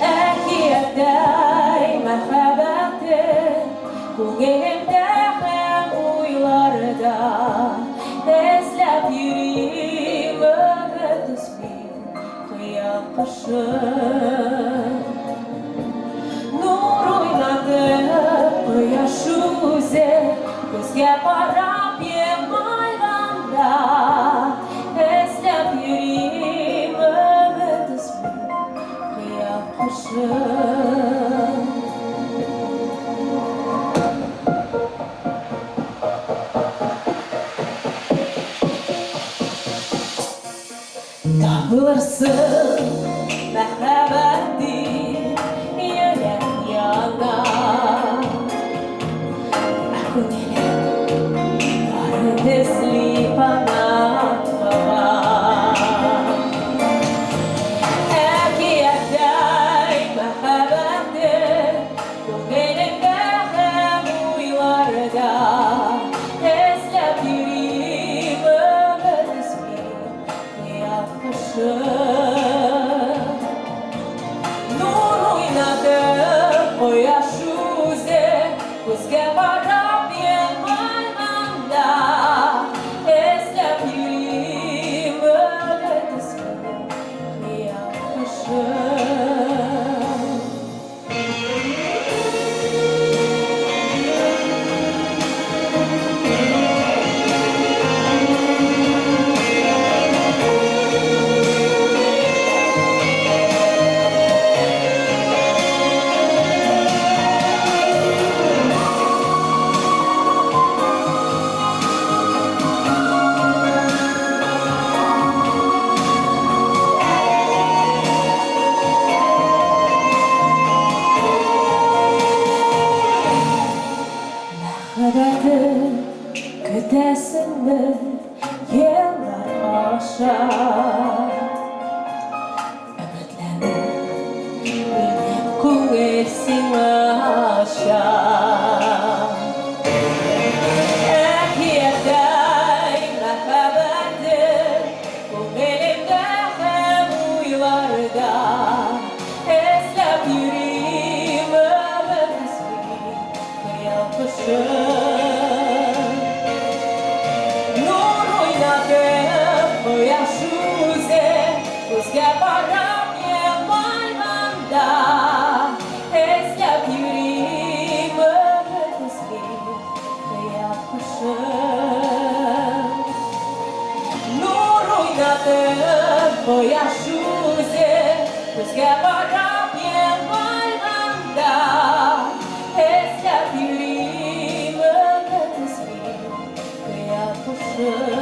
Әкияттәй мәхәббәте күңелемдә һәм уйларда эзләп йөрим өмет исмин кыял кышын. Нур уйнатып кояш үзе күзгә карап елмайганда эзләп йөрим өмет исмин кыял кышын. Табылырсың мәхәббәтти йөрәк яна, ә күңелем барын эзли панага. Әкияттәй мәхәббәте күңелемдә һәм уйларда эзләп йөрим өмет исмин кыял кышын. Нур уйнатып кояш үзе күзгә карап елмайганда эзләп йөрим өмет исмин кыял кышын. Мәхәббәтен көтәсеңме еллар аша? Өметләнеп минем күңел сиңа аша. Әкияттәй мәхәббәтен күңелемдә һәм уйларда эзләп йөрим өмет исмин кыял кышын. Нур уйнатып кояш үзе күзгә карап елмайганда эзләп йөрим өмет исмин кыял кышын. Нур уйнатып кояш үзе күзгә карап елмайганда эзләп йөрим өмет исмин кыял кышын.